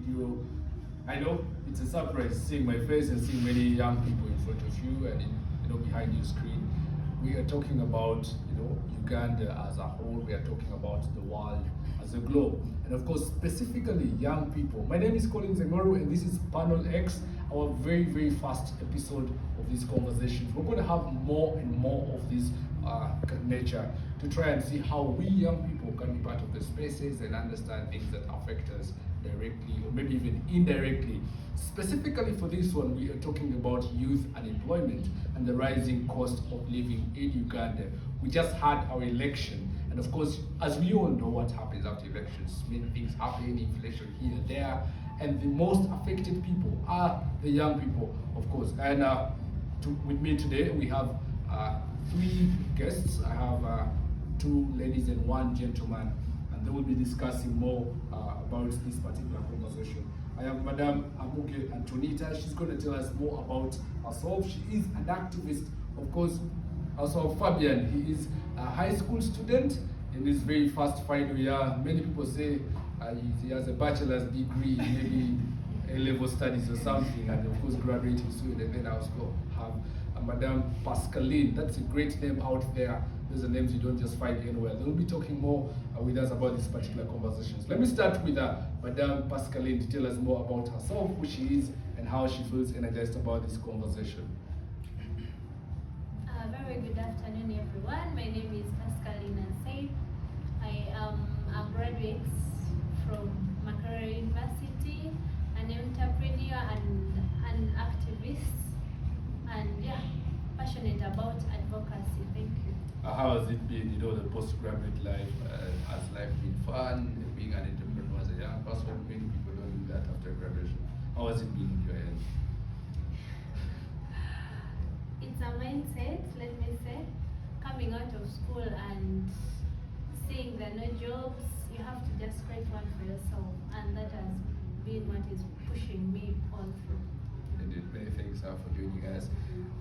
video. I know it's a surprise seeing my face and seeing many young people in front of you and behind your screen. We are talking about Uganda as a whole. We are talking about the world as a globe, and of course specifically young people. My name is Colin Zengoru, and this is Panel X, our very first episode of these conversations. We're going to have more and more of this nature to try and see how we young people can be part of the spaces and understand things that affect us directly or maybe even indirectly. Specifically for this one, we are talking about youth unemployment and the rising cost of living in Uganda. We just had our election, and of course, as we all know what happens after elections, many things happen, inflation here and there, and the most affected people are the young people, of course. And with me today, we have three guests. I have two ladies and one gentleman, and they will be discussing more about this particular conversation. I have Madam Amuge Antonitah. She's going to tell us more about herself. She is an activist, of course. Also Fabian, he is a high school student in his very first final year. Many people say he has a bachelor's degree, maybe A-level studies or something, and of course graduating soon. And then I also have Madam Pascaline. That's a great name out there. Those are names you don't just find anywhere. They'll be talking more with us about these particular conversations. Let me start with Madam Pascaline to tell us more about herself, who she is, and how she feels energized about this conversation. Very good afternoon, everyone. My name is Pascaline and Amuge. I am a graduate from Makerere University, an entrepreneur and an activist, and passionate about advocacy. Thank you. How has it been, the postgraduate life? Has life been fun? Being an entrepreneur as a young person, many people don't do that after graduation. How has it been in your end? It's a mindset, let me say. Coming out of school and seeing there are no jobs, you have to just create one for yourself, and that has been what is pushing me all through. Indeed, many thanks for joining us.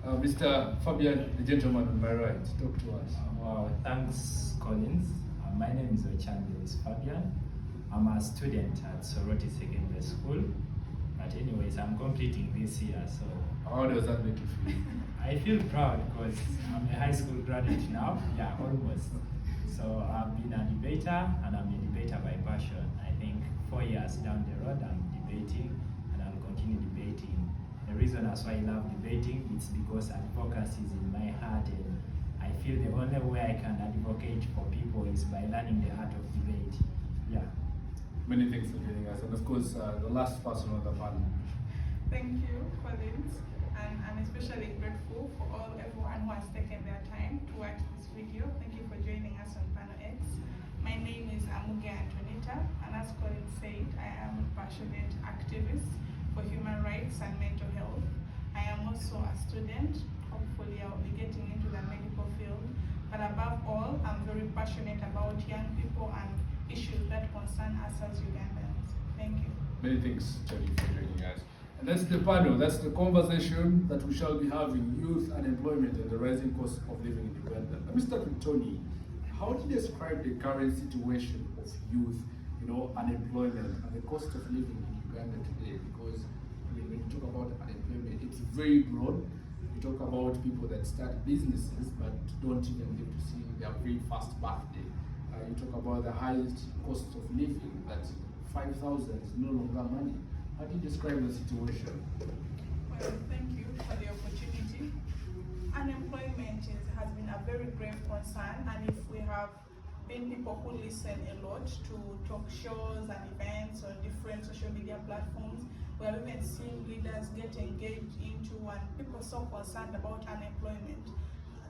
Mr. Fabian, the gentleman on my right, talk to us. Well, thanks, Collins. My name is Fabian. I'm a student at Soroti Secondary School. But anyways, I'm completing this year, so... How does that make you feel? I feel proud because I'm a high school graduate now. Yeah, almost. So I've been a debater, and I'm a debater by passion. I think 4 years down the road, I'm debating, and I'll continue debating. The reason as why I love debating is because advocacy is in my heart, and I feel the only way I can advocate for people is by learning the art of debate. Yeah. Many thanks for joining us, and of course, the last person on the panel. Thank you, Collins, and I'm especially grateful for everyone who has taken their time to watch this video. Thank you for joining us on Panel X. My name is Amuge Antonitah, and as Collins said, I am a passionate activist for human rights and mental health. I am also a student. Hopefully I'll be getting into the medical field. But above all, I'm very passionate about young people and issues that concern us as Ugandans. Thank you. Many thanks, Charlie, for joining us. And that's the panel, that's the conversation that we shall be having, youth unemployment and the rising cost of living in Uganda. Let me start with Tony. How do you describe the current situation of youth, unemployment and the cost of living in Uganda today? Because when you talk about unemployment, it's very broad. You talk about people that start businesses but don't even live to see their very first birthday. You talk about the highest cost of living, that 5,000 is no longer money. How do you describe the situation? Well, thank you for the opportunity. Unemployment has been a very grave concern, and if we have been people who listen a lot to talk shows and events on different social media platforms, we have even seen leaders get engaged into and people so concerned about unemployment,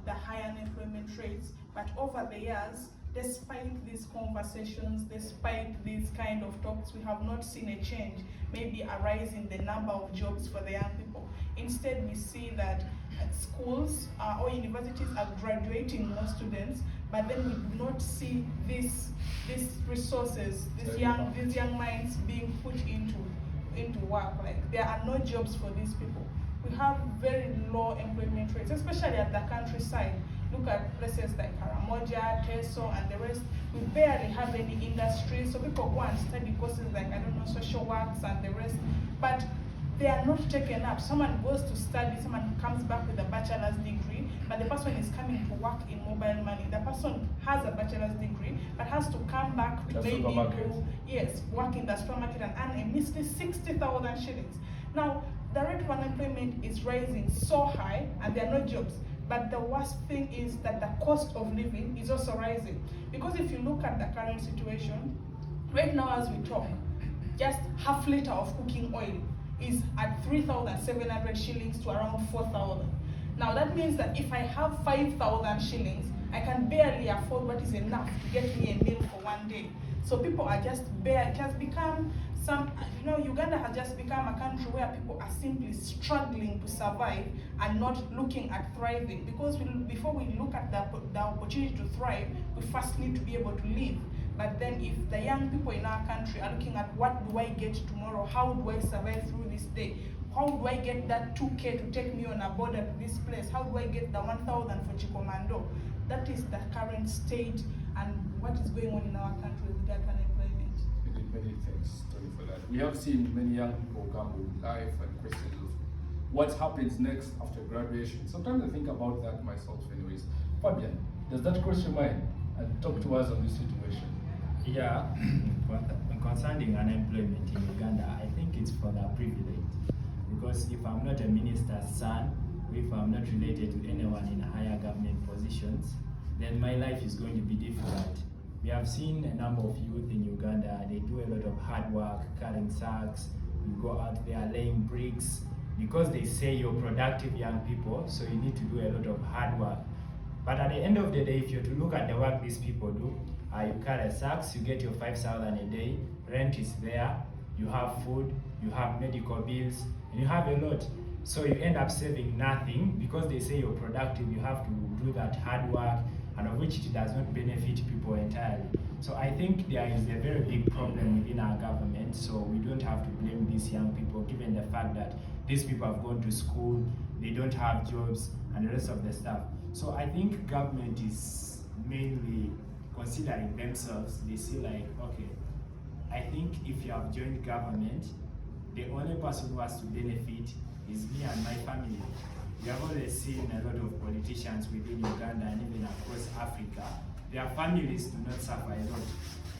the high unemployment rates. But over the years, despite these conversations, despite these kind of talks, we have not seen a change, maybe a rise in the number of jobs for the young people. Instead, we see that schools or universities are graduating more students, but then we do not see these resources, these young minds being put into work. Like, there are no jobs for these people. We have very low employment rates, especially at the countryside. look at places like Karamoja, Teso, and the rest, we barely have any industry. So people go and study courses like, I don't know, social works and the rest, but they are not taken up. Someone goes to study, someone comes back with a bachelor's degree, but the person is coming to work in mobile money. The person has a bachelor's degree, but has to come back to maybe work in the supermarket and earn a measly 60,000 shillings. Now, the rate of unemployment is rising so high, and there are no jobs. But the worst thing is that the cost of living is also rising. Because if you look at the current situation, right now as we talk, just half liter of cooking oil is at 3,700 shillings to around 4,000. Now that means that if I have 5,000 shillings, I can barely afford what is enough to get me a meal for one day. So people are just it has become Uganda has just become a country where people are simply struggling to survive and not looking at thriving. Because before we look at the opportunity to thrive, we first need to be able to live. But then if the young people in our country are looking at what do I get tomorrow, how do I survive through this day, how do I get that 2K to take me on a border to this place, how do I get the 1,000 for Chikomando, that is the current state and what is going on in our country with that unemployment. Many thanks, Tony, for that. We have seen many young people come with life and questions of what happens next after graduation. Sometimes I think about that myself anyways. Fabian, does that cross your mind? And talk to us on this situation. Yeah, concerning unemployment in Uganda, I think it's for the privileged. Because if I'm not a minister's son, if I'm not related to anyone in higher government positions, then my life is going to be difficult. We have seen a number of youth in Uganda, they do a lot of hard work, carrying sacks, you go out there laying bricks, because they say you're productive young people, so you need to do a lot of hard work. But at the end of the day, if you're to look at the work these people do, you carry sacks, you get your 5,000 a day, rent is there, you have food, you have medical bills, and you have a lot. So you end up saving nothing because they say you're productive, you have to do that hard work, and of which it does not benefit people entirely. So I think there is a very big problem within our government, so we don't have to blame these young people given the fact that these people have gone to school, they don't have jobs, and the rest of the stuff. So I think government is mainly considering themselves. They see like, okay, I think if you have joined government, the only person who has to benefit is me and my family. We have always seen a lot of politicians within Uganda and even across Africa, their families do not suffer a lot.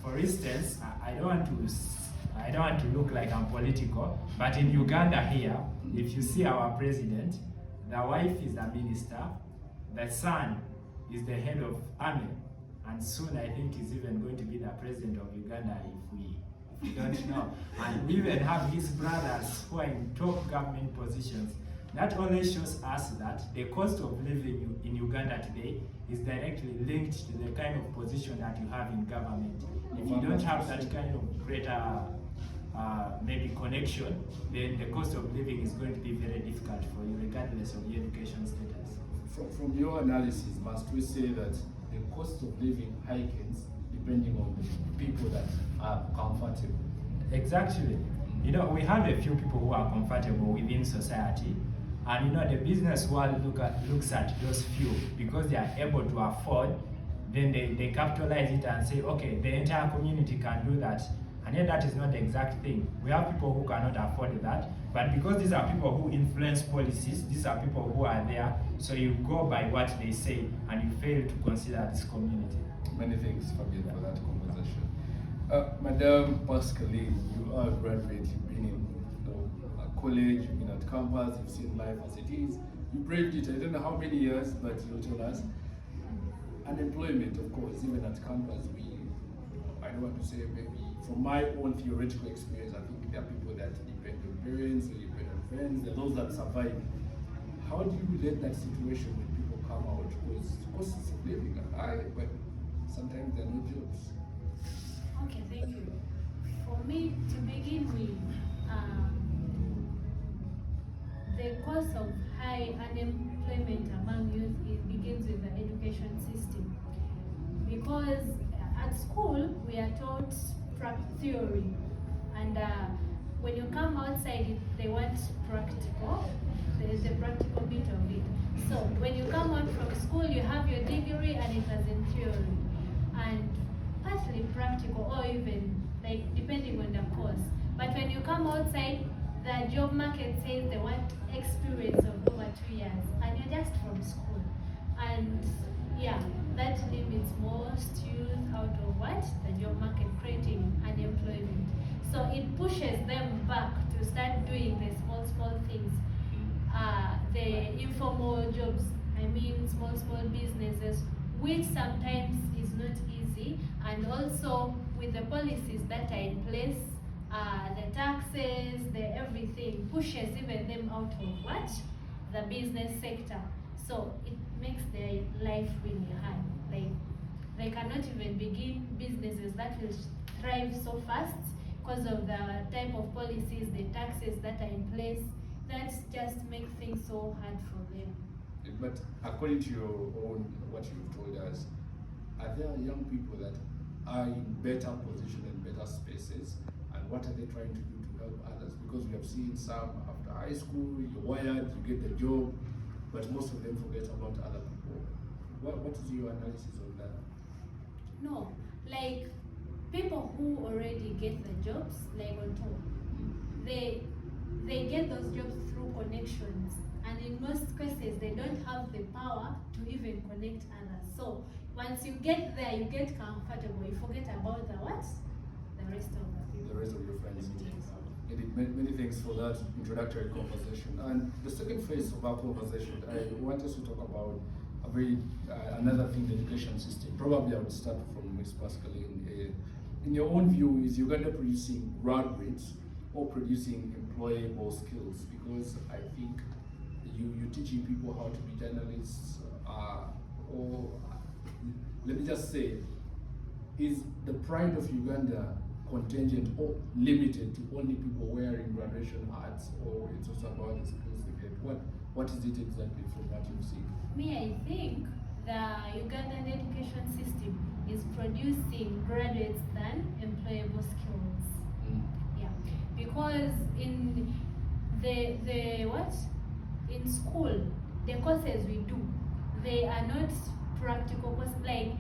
For instance, I don't want to look like I'm political, but in Uganda here, if you see our president, the wife is the minister, the son is the head of army, and soon I think he's even going to be the president of Uganda if we don't know. And we even have his brothers who are in top government positions. That only shows us that the cost of living in Uganda today is directly linked to the kind of position that you have in government. If you don't have that kind of greater maybe connection, then the cost of living is going to be very difficult for you regardless of your education status. From your analysis, must we say that the cost of living hikes depending on the people that are comfortable? Exactly. You know, we have a few people who are comfortable within society, and you know, the business world looks at those few because they are able to afford, then they capitalize it and say, okay, the entire community can do that. And yet that is not the exact thing. We have people who cannot afford that, but because these are people who influence policies, these are people who are there, so you go by what they say and you fail to consider this community. Many thanks, Fabian, for that conversation. Madam Pascaline, you are a graduate, you've been in college, you've been at campus, you've seen life as it is. You braved it, I don't know how many years, but you'll tell us. Unemployment, of course, even at campus, I don't want to say maybe, from my own theoretical experience, I think there are people that depend on parents, or depend on friends, there are those that survive. How do you relate that situation when people come out? Because costs of living are high, but sometimes there are no jobs. Okay, thank you. For me, to begin with, the cause of high unemployment among youth begins with the education system. Because at school, we are taught theory, and when you come outside, they want practical. There is a practical bit of it. So when you come out from school, you have your degree and it was in theory and partly practical, or even like depending on the course. But when you come outside, the job market says they want experience of over 2 years, and you're just from school. And yeah, that limits most youth out of what? The job market, creating unemployment. So it pushes them back to start doing the small things. The informal jobs, I mean small businesses, which sometimes is not easy, and also with the policies that are in place, the taxes, the everything pushes even them out of what? The business sector. So it makes their life really hard. Like they cannot even begin businesses that will thrive so fast because of the type of policies, the taxes that are in place. That just makes things so hard for them. But according to your own, what you've told us, are there young people that are in better position and better spaces? And what are they trying to do to help others? Because we have seen some after high school, you're wired, you get the job, but most of them forget about other people. What is your analysis on that? No, like people who already get the jobs, like on top, they get those jobs through connections, and in most cases they don't have the power to even connect others. So once you get there, you get comfortable, you forget about the what? The rest of the people. The rest of your friends. Many thanks for that introductory conversation. And the second phase of our conversation, I want us to talk about a very another thing, the education system. Probably I would start from Ms. Pascaline. In your own view, is Uganda producing graduates or producing employable skills? Because I think you're teaching people how to be journalists, or let me just say, is the pride of Uganda contingent or limited to only people wearing graduation hats, or it's also about the skills they get? What is it exactly from what you've seen? I think the Ugandan education system is producing graduates than employable skills. Yeah, because in the what? In school, the courses we do, they are not practical courses. Like,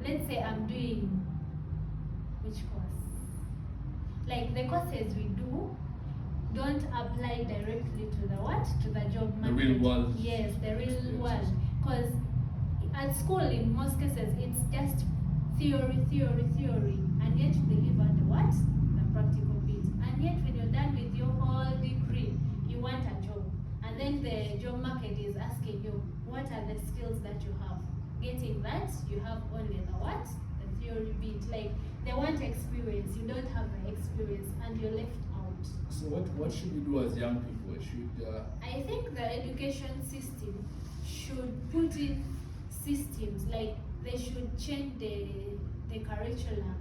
let's say I'm doing which course? Like the courses we do don't apply directly to the what? To the job market. The real world. Yes, the real world. Because at school, in most cases, it's just theory, and yet they leave out the what? The practical bit. And yet when you're done with your whole degree, you want a job. And then the job market is asking you, what are the skills that you have? Getting that, you have only the what? The theory bit. Like, they want experience, you don't have the experience, and you're left out. So what should we do as young people? I think the education system should put in systems, like they should change the curriculum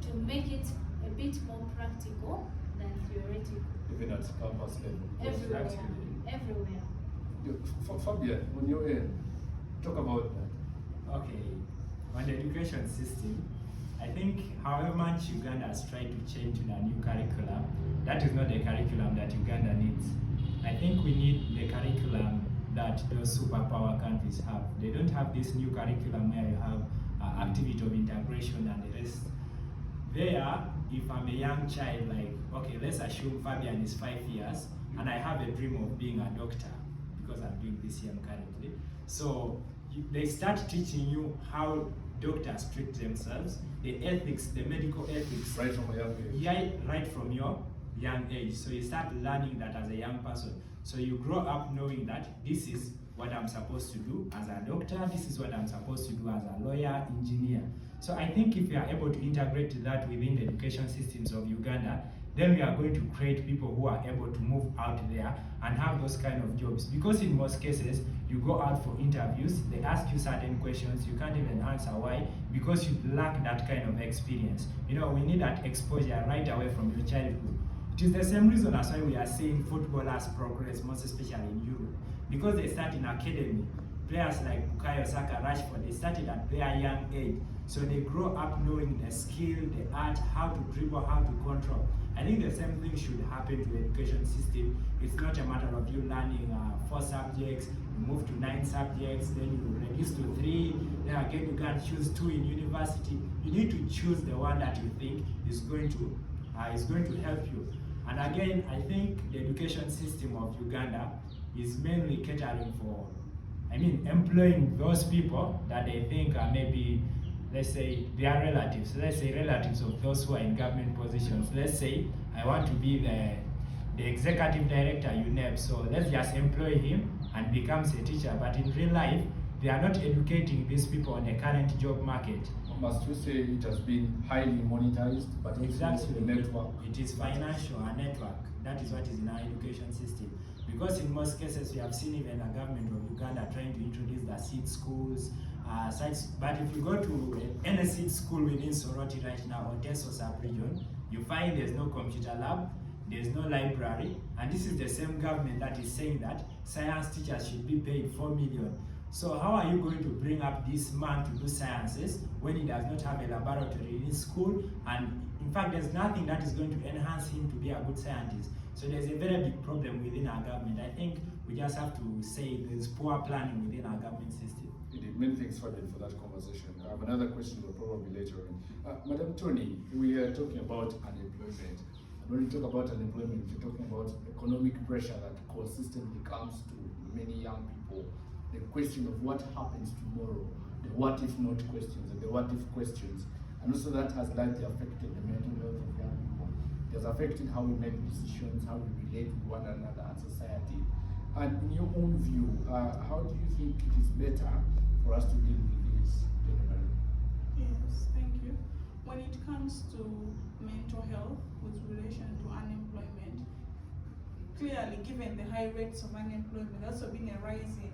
to make it a bit more practical than theoretical. Even at campus level. Everywhere. Fabian, on your end, talk about that. Okay, on the education system, I think however much Uganda has tried to change to the new curriculum, that is not the curriculum that Uganda needs. I think we need the curriculum that those superpower countries have. They don't have this new curriculum where you have activity of integration and the rest. There, if I'm a young child, like, okay, let's assume Fabian is 5 years, and I have a dream of being a doctor, because I'm doing BCM currently. So they start teaching you how doctors treat themselves, the ethics, the medical ethics. Right from a young age. Yeah, right from your young age. So you start learning that as a young person. So you grow up knowing that this is what I'm supposed to do as a doctor, this is what I'm supposed to do as a lawyer, engineer. So I think if we are able to integrate that within the education systems of Uganda, then we are going to create people who are able to move out there and have those kind of jobs. Because in most cases, you go out for interviews, they ask you certain questions, you can't even answer why, because you lack that kind of experience. You know, we need that exposure right away from your childhood. It is the same reason as why we are seeing footballers progress, most especially in Europe. Because they start in academy, players like Bukayo Saka, Rashford, they started at their young age. So they grow up knowing the skill, the art, how to dribble, how to control. I think the same thing should happen to the education system. It's not a matter of you learning 4 subjects, you move to 9 subjects, then you reduce to 3, then again you can choose 2 in university. You need to choose the one that you think is going to help you. And again, I think the education system of Uganda is mainly catering for, employing those people that they think are maybe, let's say, they are relatives. Let's say relatives of those who are in government positions. Let's say I want to be the executive director UNEP, so let's just employ him and becomes a teacher. But in real life, they are not educating these people on the current job market. Must we say it has been highly monetized, but exactly, the network? It is financial, a network. That is what is in our education system. Because in most cases, we have seen even the government of Uganda trying to introduce the seed schools, but if you go to any seed school within Soroti right now, or Teso sub-region, you find there's no computer lab, there's no library, and this is the same government that is saying that science teachers should be paid 4 million. So how are you going to bring up this man to do sciences when he does not have a laboratory in his school? And in fact, there's nothing that is going to enhance him to be a good scientist. So there's a very big problem within our government. I think we just have to say there's poor planning within our government system. Indeed, many thanks, Fabian, for that conversation. I have another question, but probably later on. Madam Tony, we are talking about unemployment. And when we talk about unemployment, we're talking about economic pressure that consistently comes to many young people. The question of what happens tomorrow, the what if not questions and the what if questions. And also that has largely affected the mental health of young people. It has affected how we make decisions, how we relate with one another and society. And in your own view, how do you think it is better for us to deal with this generally? Yes, thank you. When it comes to mental health with relation to unemployment, clearly given the high rates of unemployment, there's also been a rise in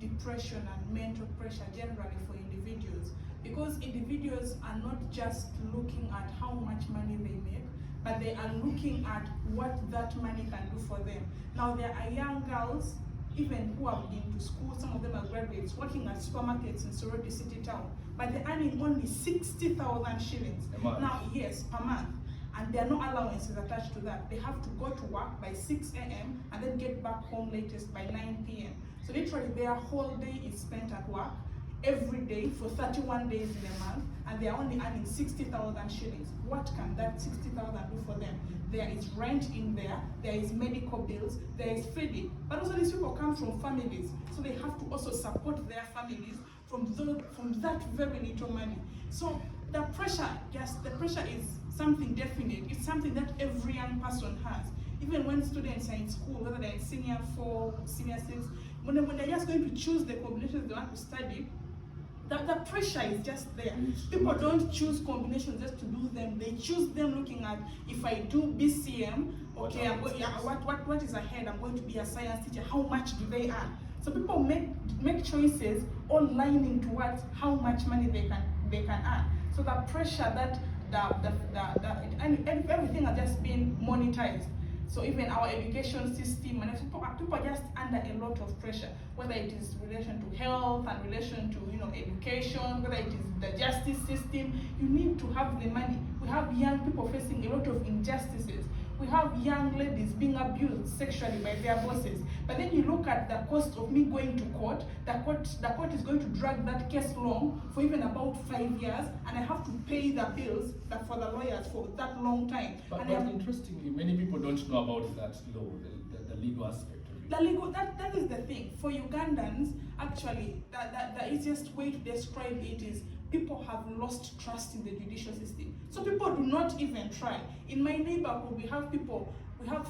depression and mental pressure generally for individuals, because individuals are not just looking at how much money they make, but they are looking at what that money can do for them. Now there are young girls, even who have been to school, some of them are graduates, working at supermarkets in Soroti City Town, but they're earning only 60,000 shillings. Now, yes, per month. And there are no allowances attached to that. They have to go to work by 6 a.m. and then get back home latest by 9 p.m. So literally their whole day is spent at work, every day for 31 days in a month, and they are only earning 60,000 shillings. What can that 60,000 do for them? There is rent in there is medical bills, there is feeding. But also these people come from families, so they have to also support their families from that very little money. So the pressure is something definite. It's something that every young person has. Even when students are in school, whether they're in senior 4, senior 6, when they're just going to choose the combinations they want to study, the pressure is just there. People don't choose combinations just to do them. They choose them looking at, if I do BCM, okay, what is ahead? I'm going to be a science teacher. How much do they earn? So people make choices all lining towards how much money they can earn. So the pressure that everything has just been monetized. So even our education system, and people are just under a lot of pressure, whether it is relation to health and relation to education, whether it is the justice system. You need to have the money. We have young people facing a lot of injustices. We have young ladies being abused sexually by their bosses. But then you look at the cost of me going to court. The court is going to drag that case long for even about 5 years, and I have to pay the bills for the lawyers for that long time. But interestingly, many people don't know about that law, the legal aspect of it. The legal, that is the thing. For Ugandans, actually, the easiest way to describe it is people have lost trust in the judicial system. So people do not even try. In my neighborhood, we have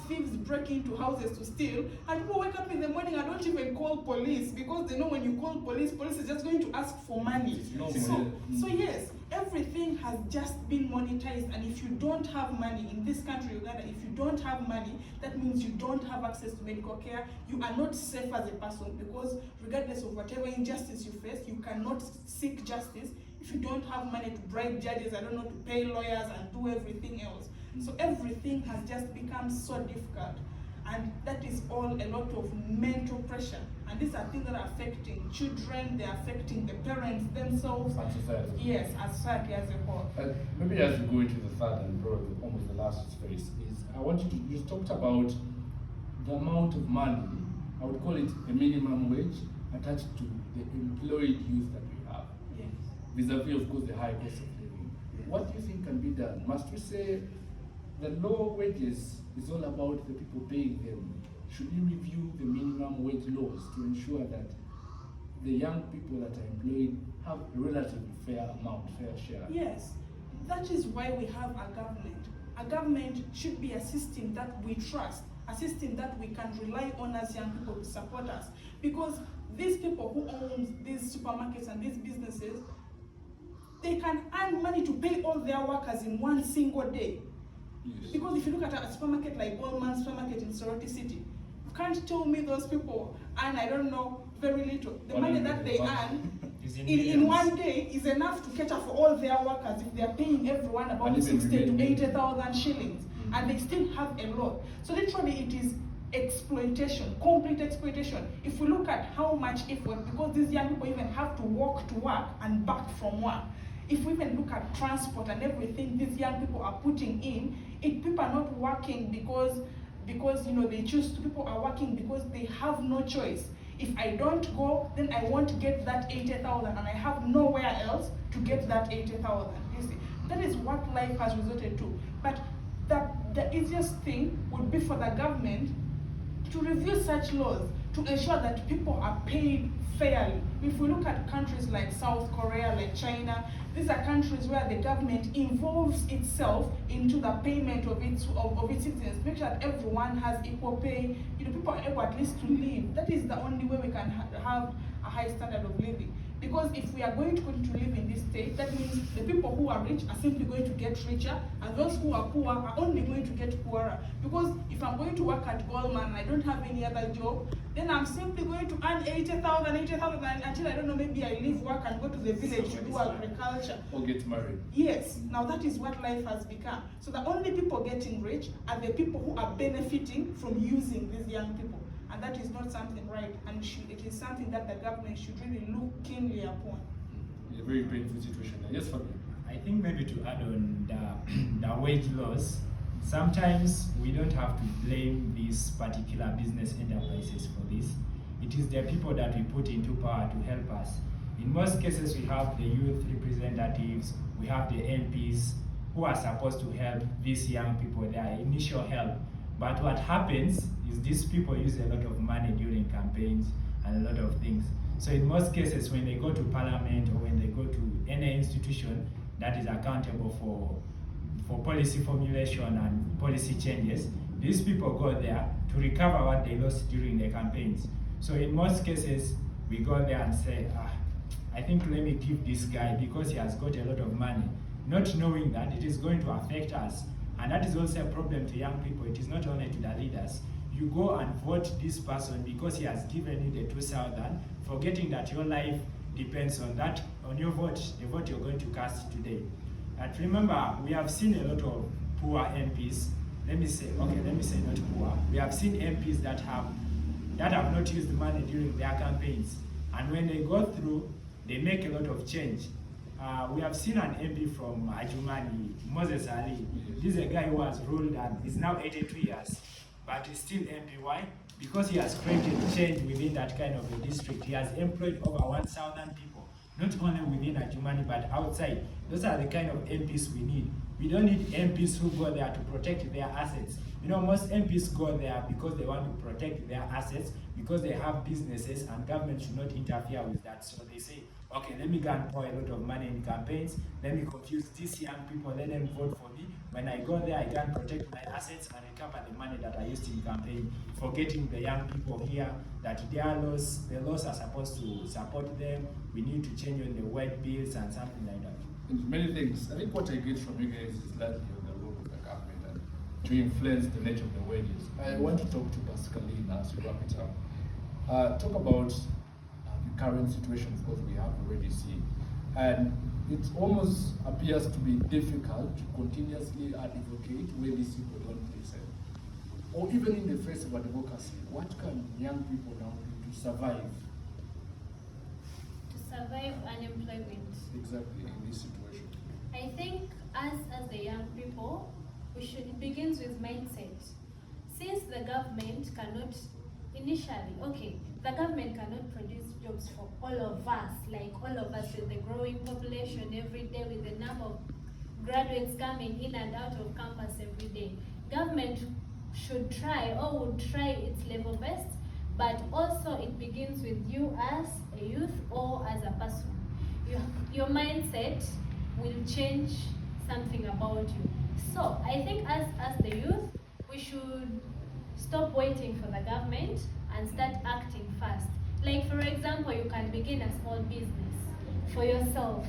thieves break into houses to steal, and people wake up in the morning and don't even call police, because they know when you call police is just going to ask for money. So yes, everything has just been monetized, and if you don't have money in this country, Uganda, if you don't have money, that means you don't have access to medical care. You are not safe as a person, because regardless of whatever injustice you face, you cannot seek justice if you don't have money to bribe judges, to pay lawyers and do everything else. So everything has just become so difficult. And that is all a lot of mental pressure. And these are things that are affecting children, they're affecting the parents themselves. And society. Yes, as society as a whole. Maybe as we go into the third and probably almost the last phase, is I want you talked about the amount of money, I would call it a minimum wage, attached to the employed youth that we have. Yes. Vis-a-vis, of course, the high cost of living. What do you think can be done? Must we say the low wages is all about the people paying them? Should we review the minimum wage laws to ensure that the young people that are employed have a relatively fair amount, fair share? Yes, that is why we have a government. A government should be a system that we trust, a system that we can rely on as young people to support us. Because these people who own these supermarkets and these businesses, they can earn money to pay all their workers in one single day. Yes. Because if you look at a supermarket like Goldman supermarket in Sorority City, you can't tell me those people earn, I don't know, very little. The money that they earn in one day is enough to cater for all their workers if they are paying everyone about 60 to 80,000 shillings, and they still have a lot. So literally it is exploitation, complete exploitation. If we look at how much effort, because these young people even have to walk to work and back from work. If we even look at transport and everything these young people are putting in, people are not working because they choose to. People are working because they have no choice. If I don't go, then I won't get that 80,000, and I have nowhere else to get that 80,000. You see, that is what life has resorted to. But the easiest thing would be for the government to review such laws to ensure that people are paid fairly. If we look at countries like South Korea, like China, these are countries where the government involves itself into the payment of its citizens, make sure that everyone has equal pay. People are able at least to live. That is the only way we can have a high standard of living. Because if we are going to continue to live in this state, that means the people who are rich are simply going to get richer, and those who are poor are only going to get poorer. Because if I'm going to work at Goldman and I don't have any other job, then I'm simply going to earn 80,000 until I don't know, maybe I leave work and go to the village to do agriculture. Or get married. Yes, now that is what life has become. So the only people getting rich are the people who are benefiting from using these young people. And that is not something right, and it is something that the government should really look keenly upon. It's a very painful situation. Yes, Fabian. I think maybe to add on the wage laws, sometimes we don't have to blame these particular business enterprises for this. It is the people that we put into power to help us. In most cases, we have the youth representatives, we have the MPs who are supposed to help these young people, their initial help. But what happens is these people use a lot of money during campaigns and a lot of things. So in most cases, when they go to parliament or when they go to any institution that is accountable for policy formulation and policy changes, these people go there to recover what they lost during the campaigns. So in most cases, we go there and say, I think let me give this guy because he has got a lot of money, not knowing that it is going to affect us. And that is also a problem to young people. It is not only to the leaders. You go and vote this person because he has given you the 2,000, forgetting that your life depends on that, on your vote, the vote you're going to cast today. And remember, we have seen a lot of poor MPs. Let me say not poor. We have seen MPs that have not used money during their campaigns. And when they go through, they make a lot of change. We have seen an MP from Ajumani, Moses Ali. This is a guy who has ruled and is now 82 years, but is still MP. Why? Because he has created change within that kind of a district. He has employed over 1,000 people, not only within Ajumani, but outside. Those are the kind of MPs we need. We don't need MPs who go there to protect their assets. Most MPs go there because they want to protect their assets, because they have businesses, and government should not interfere with that. So they say, okay, let me go and pour a lot of money in campaigns, let me confuse these young people, let them vote for me. When I go there, I can protect my assets and recover the money that I used in campaign, forgetting the young people here that the laws are supposed to support them. We need to change on the wage bills and something like that. And many things. I think what I get from you guys is largely on the role of the government and to influence the nature of the wages. I want to talk to Pascaline as we wrap it up. Talk about the current situation, of course, we have already seen. And it almost appears to be difficult to continuously advocate where these people don't listen. or even in the face of advocacy, what can young people now do to survive? To survive unemployment. Exactly, in this situation. I think us as the young people, it begins with mindset. Since the government cannot, initially, okay, the government cannot produce jobs for all of us, like all of us with the growing population every day, with the number of graduates coming in and out of campus every day. Government should try, or would try its level best, but also it begins with you as a youth or as a person. Your mindset will change something about you. So I think as the youth, we should stop waiting for the government and start acting fast. Like for example, you can begin a small business for yourself.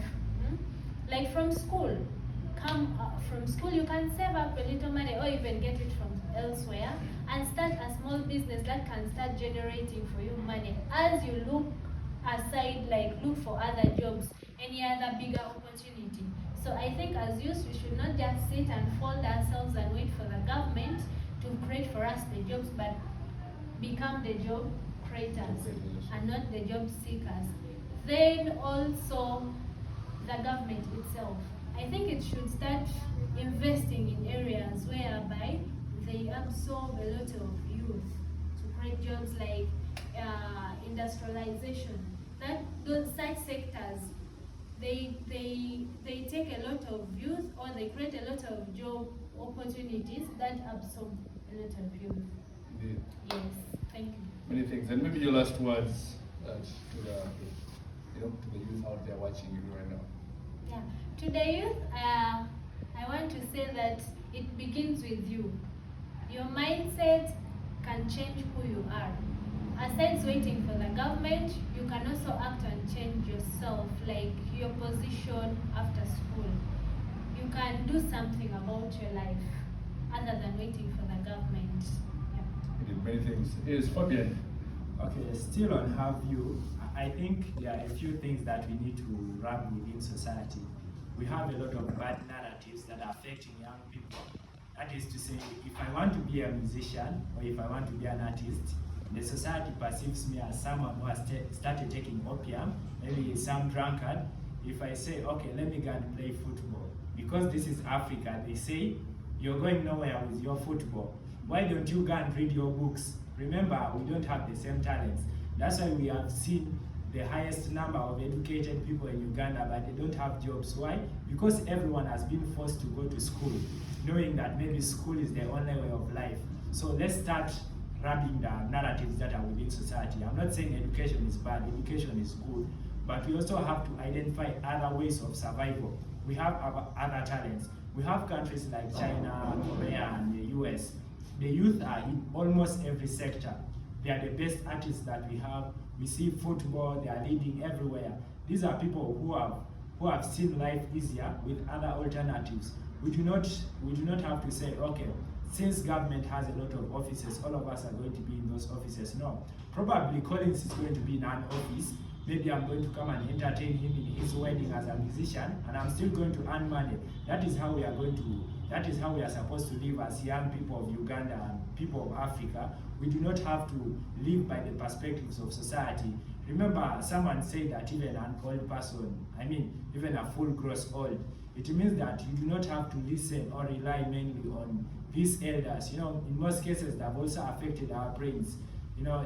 Like from school, from school you can save up a little money or even get it from elsewhere and start a small business that can start generating for you money as you look aside, like look for other jobs, any other bigger opportunity. So I think as youth, we should not just sit and fold ourselves and wait for the government to create for us the jobs, but become the job creators and not the job seekers. Then also the government itself, I think it should start investing in areas whereby they absorb a lot of youth to create jobs like industrialization. Those such sectors, they take a lot of youth, or they create a lot of job opportunities that absorb a lot of youth. Indeed. Yes, thank you. Many things. And maybe your last words to the youth out there watching you right now. Yeah, to the youth, I want to say that it begins with you. Your mindset can change who you are. Aside waiting for the government, you can also act and change yourself, like your position after school. You can do something about your life other than waiting for the government. Yeah. He did many things. Here's Fabian. Okay, still on her view, I think there are a few things that we need to wrap within society. We have a lot of bad narratives that are affecting young people. That is to say, if I want to be a musician or if I want to be an artist, the society perceives me as someone who has started taking opium, maybe some drunkard. If I say, okay, let me go and play football, because this is Africa, they say, you're going nowhere with your football. Why don't you go and read your books? Remember, we don't have the same talents. That's why we have seen the highest number of educated people in Uganda, but they don't have jobs. Why? Because everyone has been forced to go to school, knowing that maybe school is the only way of life. So let's start rubbing the narratives that are within society. I'm not saying education is bad, education is good, but we also have to identify other ways of survival. We have other talents. We have countries like China, Korea, and the US. The youth are in almost every sector. They are the best artists that we have. We see football, they are leading everywhere. These are people who have seen life easier with other alternatives. We do not have to say, okay, since government has a lot of offices, all of us are going to be in those offices. No. Probably Collins is going to be in an office. Maybe I'm going to come and entertain him in his wedding as a musician, and I'm still going to earn money. That is how we are supposed to live as young people of Uganda and people of Africa. We do not have to live by the perspectives of society. Remember, someone said that even an old person, even a full gross old, it means that you do not have to listen or rely mainly on these elders. In most cases, they have also affected our brains.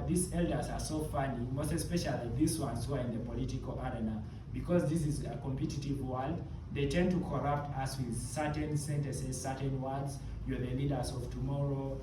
These elders are so funny, most especially these ones who are in the political arena, because this is a competitive world. They tend to corrupt us with certain sentences, certain words. You're the leaders of tomorrow.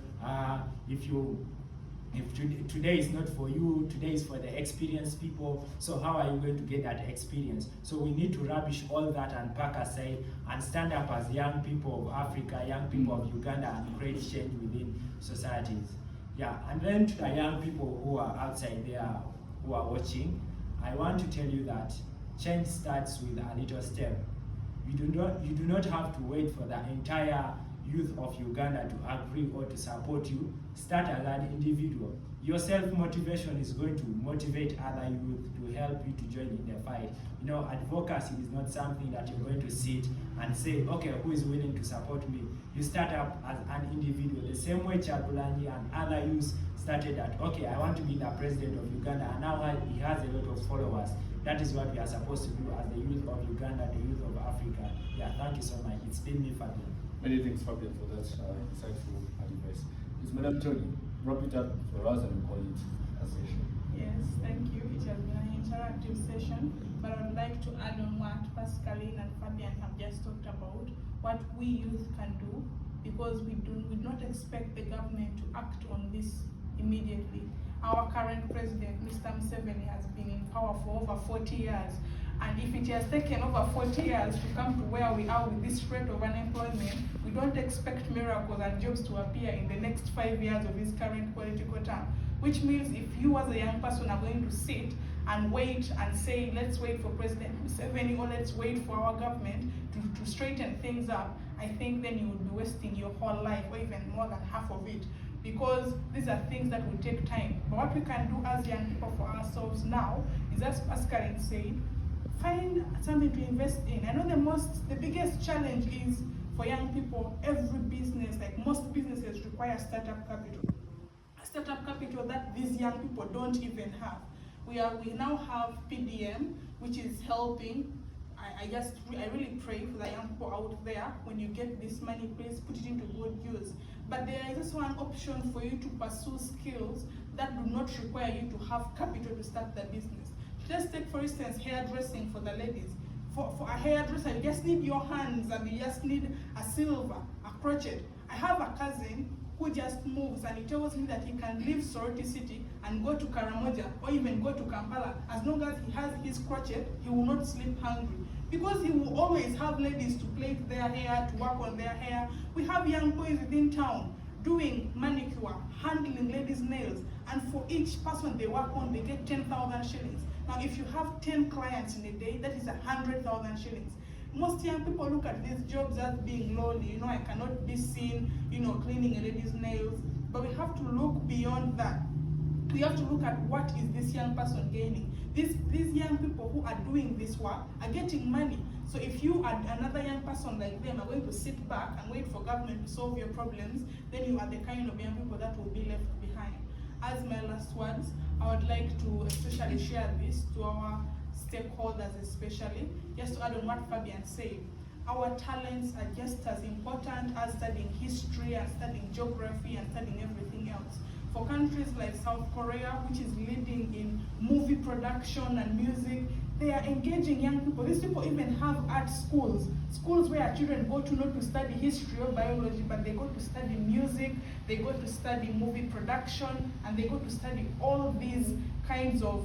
If today is not for you, today is for the experienced people, so how are you going to get that experience? So we need to rubbish all that and pack aside and stand up as young people of Africa, young people of Uganda, and create change within societies. Yeah, and then to the young people who are outside there, who are watching, I want to tell you that change starts with a little step. You do not have to wait for the entire youth of Uganda to agree or to support you, start as an individual. Your self-motivation is going to motivate other youth to help you to join in the fight. You know, advocacy is not something that you're going to sit and say, okay, who is willing to support me? You start up as an individual. The same way Chagulanyi and other youths started that, okay, I want to be the president of Uganda, and now he has a lot of followers. That is what we are supposed to do as the youth of Uganda, the youth of Africa. Yeah, thank you so much. It's been me, Fabian. Many thanks, Fabian, for that insightful advice. It's Madam Tony. Wrap it up for us and we call it a session. Yes, thank you. It has been an interactive session, but I would like to add on what Pascaline and Fabian have just talked about, what we youth can do, because we do not expect the government to act on this immediately. Our current president, Mr. Museveni, has been in power for over 40 years. And if it has taken over 40 years to come to where we are with this rate of unemployment, we don't expect miracles and jobs to appear in the next 5 years of his current political term. Which means if you as a young person are going to sit and wait and say, let's wait for President Museveni or let's wait for our government to straighten things up, I think then you would be wasting your whole life or even more than half of it. Because these are things that will take time. But what we can do as young people for ourselves now is, as Pascaline said, find something to invest in. I know the biggest challenge is for young people, every business, like most businesses, require startup capital. Startup capital that these young people don't even have. We now have PDM, which is helping. I really pray for the young people out there. When you get this money, please put it into good use. But there is also an option for you to pursue skills that do not require you to have capital to start the business. Just take, for instance, hairdressing for the ladies. For a hairdresser, you just need your hands and you just need a silver, a crochet. I have a cousin who just moves and he tells me that he can leave Soroti City and go to Karamoja or even go to Kampala. As long as he has his crochet, he will not sleep hungry. Because he will always have ladies to plait their hair, to work on their hair. We have young boys within town doing manicure, handling ladies' nails, and for each person they work on, they get 10,000 shillings. Now, if you have 10 clients in a day, that is 100,000 shillings. Most young people look at these jobs as being lowly. You know, I cannot be seen, cleaning a lady's nails. But we have to look beyond that. We have to look at what is this young person gaining. These young people who are doing this work are getting money. So if you are another young person like them are going to sit back and wait for government to solve your problems, then you are the kind of young people that will be left behind. As my last words, I would like to especially share this to our stakeholders, especially, just to add on what Fabian said. Our talents are just as important as studying history and studying geography and studying everything else. For countries like South Korea, which is leading in movie production and music, they are engaging young people. These people even have art schools where children go to not to study history or biology, but they go to study music, they go to study movie production, and they go to study all of these kinds of,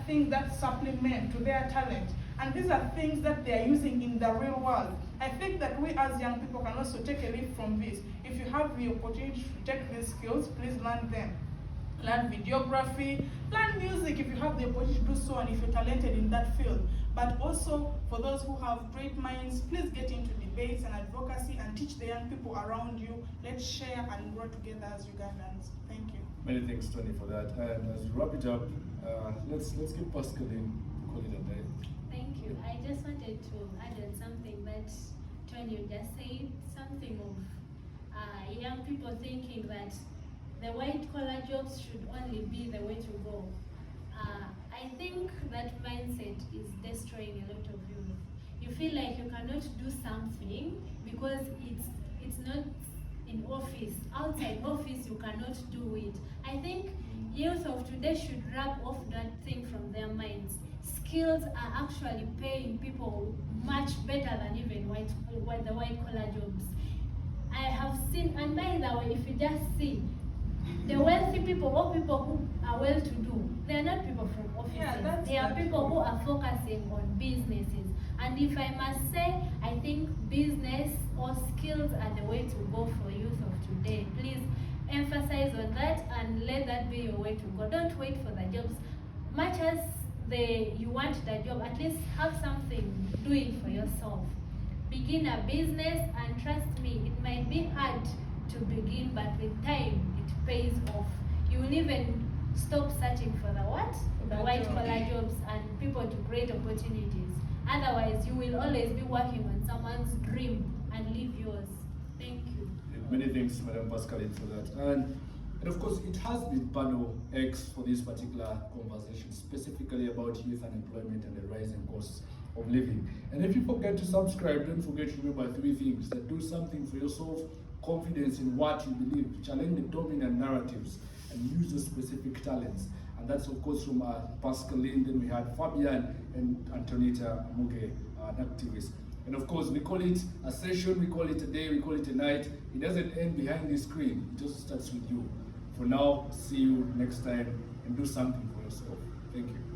things that supplement to their talent. And these are things that they are using in the real world. I think that we as young people can also take a leap from this. If you have the opportunity to take these skills, please learn them. Learn videography, learn music if you have the opportunity to do so and if you're talented in that field. But also, for those who have great minds, please get into debates and advocacy and teach the young people around you. Let's share and grow together as Ugandans. Thank you. Many thanks, Tony, for that. And as we wrap it up, let's give Pascaline to call it a day. Thank you. I just wanted to add on something that Tony just said, something of young people thinking that the white-collar jobs should only be the way to go. I think that mindset is destroying a lot of youth. You feel like you cannot do something because it's not in office. Outside office, you cannot do it. I think youth of today should rub off that thing from their minds. Skills are actually paying people much better than even the white-collar jobs. I have seen, and by the way, if you just see, the wealthy people or people who are well-to-do, they are not people from offices. Yeah, they are people who are focusing on businesses. And if I must say, I think business or skills are the way to go for youth of today. Please emphasize on that and let that be your way to go. Don't wait for the jobs. Much as you want the job, at least have something doing for yourself. begin a business, and trust me, it might be hard to begin, but with time it pays off. You will even stop searching for the what? The white collar jobs and people to create opportunities. Otherwise, you will always be working on someone's dream and leave yours. Thank you. Many thanks, Madam Pascaline, for that. And of course, it has been panel X for this particular conversation, specifically about youth unemployment and the rising costs of living. And if you forget to subscribe, don't forget to remember 3 things: that do something for yourself, confidence in what you believe, challenge the dominant narratives, and use your specific talents. And that's of course from Pascaline. Then we had Fabian and Antonitah Amuge, an activist. And of course, we call it a session, we call it a day, we call it a night. It doesn't end behind the screen, it just starts with you. For now, see you next time, and do something for yourself. Thank you.